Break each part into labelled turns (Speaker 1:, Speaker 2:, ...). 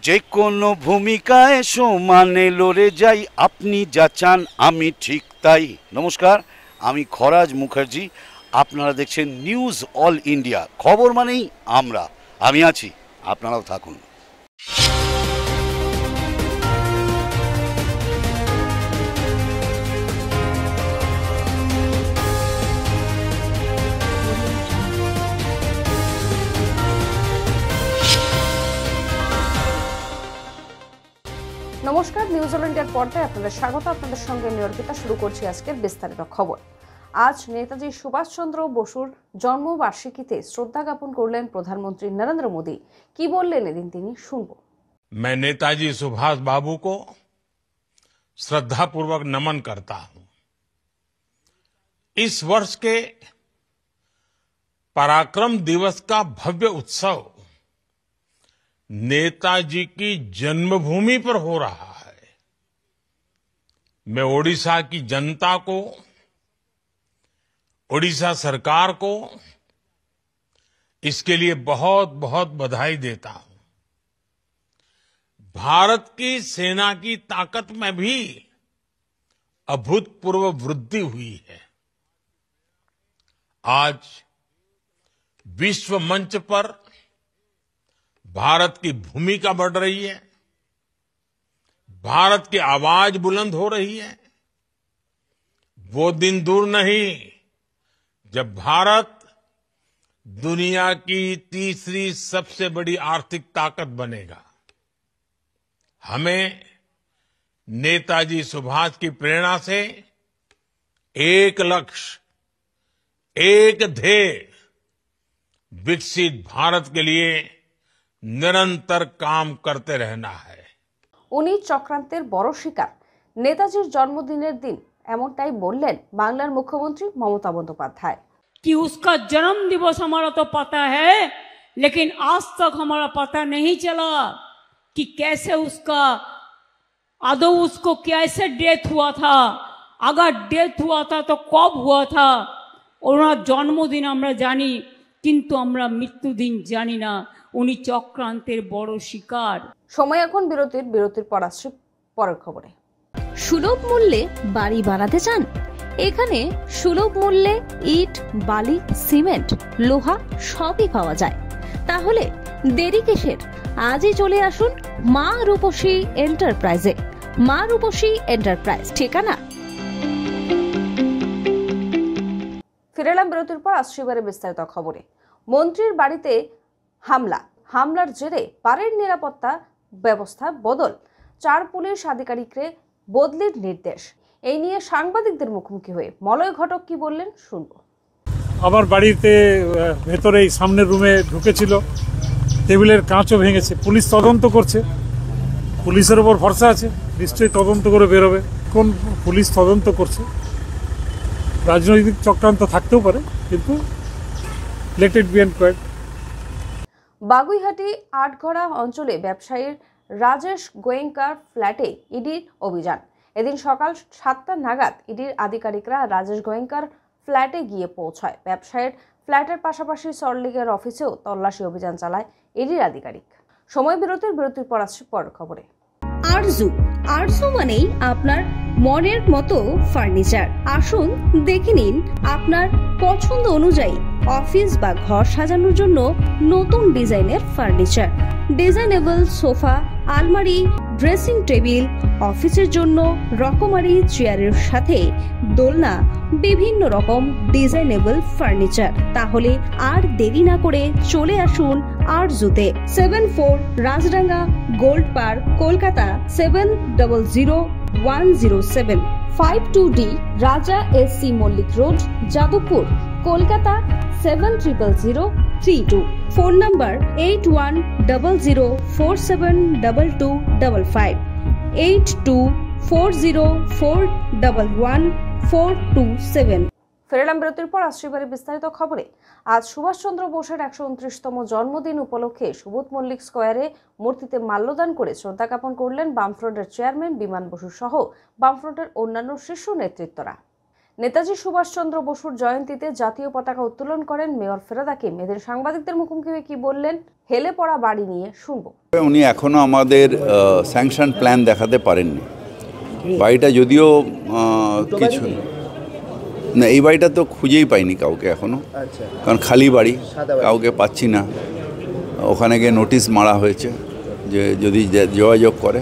Speaker 1: যে কোনো ভূমিকায় সমানে লড়ে যাই, আপনি যা চান আমি ঠিক তাই। নমস্কার, আমি খরাজ মুখার্জি। আপনারা দেখছেন নিউজ অল ইন্ডিয়া। খবর মানেই আমি আছি, আপনারাও থাকুন।
Speaker 2: নমস্কার, নিউজ অল ইন্ডিয়ার পর্দায় আপনাদের স্বাগত। আপনাদের সঙ্গে নিয়র্পিতা শুরু করছি আজকের বিস্তারিত খবর। আজ নেতাজি সুভাষচন্দ্র বসুর জন্মবার্ষিকীতে শ্রদ্ধা জ্ঞাপন করলেন প্রধানমন্ত্রী নরেন্দ্র মোদী। কি বললেন এদিন তিনি, শুনব।
Speaker 3: मैं नेताजी सुभाष बाबू को श्रद्धापूर्वक नमन करता हूं। इस वर्ष के पराक्रम दिवस का भव्य उत्सव नेताजी की जन्मभूमि पर हो रहा है। मैं ओडिशा की जनता को, ओडिशा सरकार को इसके लिए बहुत बहुत बधाई देता हूं। भारत की सेना की ताकत में भी अभूतपूर्व वृद्धि हुई है। आज विश्व मंच पर भारत की भूमिका बढ़ रही है, भारत की आवाज बुलंद हो रही है। वो दिन दूर नहीं जब भारत दुनिया की तीसरी सबसे बड़ी आर्थिक ताकत बनेगा। हमें नेताजी सुभाष की प्रेरणा से एक लक्ष्य, एक ध्येय, विकसित भारत के लिए निरंतर काम करते रहना है।
Speaker 2: উনি চক্রান্তের বড় শিকার। নেতাজির জন্মদিনের দিন এমনটাই বললেন বাংলার মুখ্যমন্ত্রী মমতা বন্দ্যোপাধ্যায়।
Speaker 4: कि उसका जन्म दिवस हमारा तो पता है, लेकिन आज तक हमारा पता नहीं चला कि कैसे उसका आदौ उसको कैसे डेथ हुआ था, अगर डेथ हुआ था तो कब हुआ था। ওনার জন্মদিন আমরা জানি, কিন্তু আমরা মৃত্যুদিন জানি না। উনি চক্রান্তের বড় শিকার।
Speaker 2: সময় এখন বিরতির পর আসছে পরের খবরে।
Speaker 5: সুলভ মূল্যে বাড়ি বানাতে চান? এখানে সুলভ মূল্যে ইট, বালি, সিমেন্ট, লোহা সবই পাওয়া যায়। তাহলে দেরি কিসের? আজই চলে আসুন মা রূপসী এন্টারপ্রাইজে। মা রূপসী এন্টারপ্রাইজ, ঠিকানা।
Speaker 2: ফিরে এলাম বিরতির পর, আসছে এবারে বিস্তারিত খবরে। মন্ত্রীর বাড়িতে হামলার জেরে পাড়ের নিরাপত্তা ব্যবস্থা বদল, 4 পুলিশ আধিকারিককে বদলির নির্দেশ। এই নিয়ে সাংবাদিকদের মুখোমুখি হয়ে মলয় ঘটক কি বললেন, শুনব।
Speaker 6: আবার বাড়িতে ভেতরে সামনের রুমে ঢুকেছিল, টেবিলের কাঁচও ভেঙেছে। পুলিশ তদন্ত করছে, পুলিশের ওপর ভরসা আছে, নিশ্চয়ই তদন্ত করে বেরোবে। কোন পুলিশ তদন্ত করছে, রাজনৈতিক চক্রান্ত থাকতেও পারে, কিন্তু let it be enquired.
Speaker 2: Baguiati Atghara অঞ্চলে ব্যবসায়ীর রাজেশ গোয়েঙ্কার ফ্ল্যাটে ইডির অভিযান। এদিন সকাল 7টা নাগাদ ইডির আধিকারিকরা রাজেশ গোয়েঙ্কার ফ্ল্যাটে গিয়ে পৌঁছায়। ব্যবসায়ীর ফ্ল্যাটের পাশাপাশি সল্টলেকের অফিসেও তল্লাশি অভিযান চালায় ইডির আধিকারিক। সময় বিরতির পর আসছে পরের খবরে।
Speaker 5: আরজু মানেই আপনার মনের মতো ফার্নিচার। আসুন দেখে নিন আপনার পছন্দ অনুযায়ী অফিস বা ঘর সাজানোর জন্য নতুন ডিজাইনের ফার্নিচার। ডিজাইনেবল সোফা, আলমারি, ড্রেসিং টেবিল, অফিসের জন্য রকমারি চেয়ারের সাথে দোলনা, বিভিন্ন রকম ডিজাইনেবল ফার্নিচার। তাহলে আর দেরি না করে চলে আসুন আরজুতে। 74 Rajdanga Gold Park, Kolkata 700107। 52D Raja SC Mallick Road, Jadavpur, Kolkata 700032। Phone number 8100472255, 8240411427।
Speaker 2: ফেরালাম বিরতির পর, আসছে এবারে বিস্তারিত খবরে। আজ সুভাষচন্দ্র বোসের 129তম জন্মদিন উপলক্ষে সুবোধ মল্লিক স্কোয়ারে মূর্তিতে মাল্যদান করে শ্রদ্ধা জ্ঞাপন করলেন বামফ্রন্টের চেয়ারম্যান বিমান বসু সহ বামফ্রন্টের অন্যান্য শীর্ষ নেতৃত্বরা। নেতাজি সুভাষচন্দ্র বসুর জয়ন্তীতে জাতীয় পতাকা উত্তোলন করেন মেয়র ফেরাদ হাকিম। এদিন সাংবাদিকদের মুখোমুখি হয়ে কি বললেন, হেলে পড়া বাড়ি নিয়ে শুনবো।
Speaker 7: উনি এখনো আমাদের স্যাংশন প্ল্যান দেখাতে পারেননি। বাড়িটা যদিও কিছু না, এই বাড়িটা তো খুঁজেই পাইনি কাউকে এখনো, কারণ খালি বাড়ি, কাউকে পাচ্ছি না। ওখানে গিয়ে নোটিশ মারা হয়েছে যে যদি যোগাযোগ করে।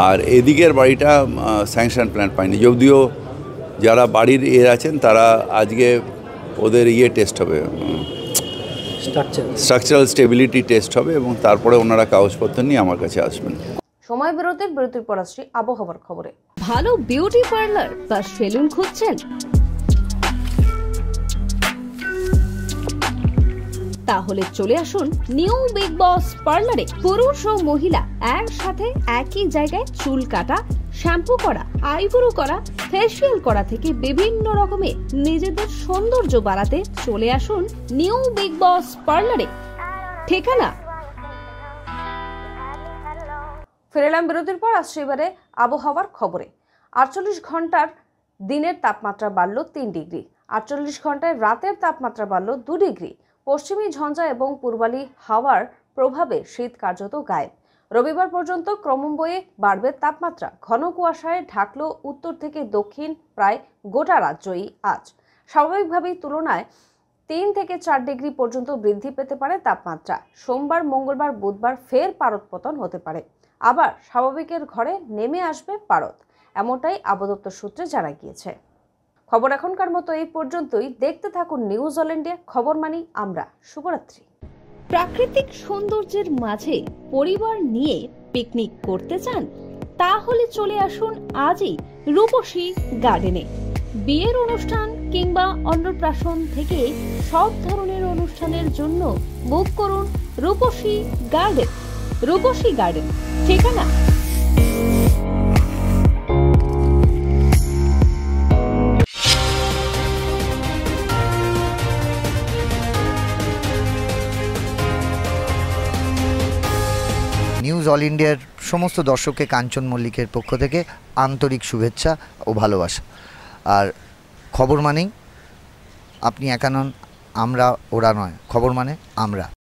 Speaker 7: আর এদিকের বাড়িটা স্যাংশন প্ল্যান পাইনি, যদিও যারা বাড়ির আছেন তারা আজকে ওদের টেস্ট হবে, স্ট্রাকচারাল স্টেবিলিটি টেস্ট হবে, এবং তারপরে ওনারা কাগজপত্র নিয়ে আমার কাছে আসবেন।
Speaker 2: সময় বিরতির পর আসছি আবহাওয়ার খবরে।
Speaker 5: ভালো বিউটি পার্লার বা সেলুন খুঁজছেন? তাহলে চলে আসুন নিউ বিগ বস পার্লারে। পুরুষ ও মহিলা একসাথে একই জায়গায় চুল কাটা, শ্যাম্পু করা, আইব্রো করা, ফেসিয়াল করা থেকে বিভিন্ন রকমের নিজেদের সৌন্দর্য বাড়াতে চলে আসুন নিউ বিগ বস পার্লারে। ঠিকানা
Speaker 2: ফিরলাম বিরতির পর, আসছে এবারে আবহাওয়ার খবরে। 48 ঘন্টার দিনের তাপমাত্রা বাড়ল 3 ডিগ্রি, 48 ঘন্টায় রাতের তাপমাত্রা বাড়ল 2 ডিগ্রি। পশ্চিমী ঝঞ্ঝা এবং পূর্বালি হাওয়ার প্রভাবে শীত কার্যত গায়েব। রবিবার পর্যন্ত ক্রমবয়ে বাড়বে তাপমাত্রা। ঘন কুয়াশায় ঢাকলো উত্তর থেকে দক্ষিণ প্রায় গোটা রাজ্যই। আজ স্বাভাবিকভাবেই তুলনায় 3 থেকে 4 ডিগ্রি পর্যন্ত বৃদ্ধি পেতে পারে তাপমাত্রা। সোমবার, মঙ্গলবার, বুধবার ফের পারদ পতন হতে পারে, আবার স্বাভাবিকের ঘরে নেমে আসবে পারদ, এমনটাই আবহাওয়া দপ্তর সূত্রে জানা গিয়েছে। খবর এখনকার মতো এই পর্যন্তই। দেখতে থাকুন নিউজ অল ইন্ডিয়া, খবর মানি আমরা। শুভরাত্রি।
Speaker 5: প্রাকৃতিক সৌন্দর্যের মাঝে পরিবার নিয়ে পিকনিক করতে চান? তাহলে চলে আসুন আজই রূপসী গার্ডেনে। বিয়ের অনুষ্ঠান কিংবা অন্নপ্রাশন থেকে সব ধরনের অনুষ্ঠানের জন্য বুক করুন রূপসী গার্ডেন। রূপসী গার্ডেন ঠিকানা
Speaker 8: নিউজ অল ইন্ডিয়ার সমস্ত দর্শককে কাঞ্চন মল্লিকের পক্ষ থেকে আন্তরিক শুভেচ্ছা ও ভালোবাসা। আর খবর মানেই আপনি একা নন, আমরা ওরা নয়, খবর মানে আমরা।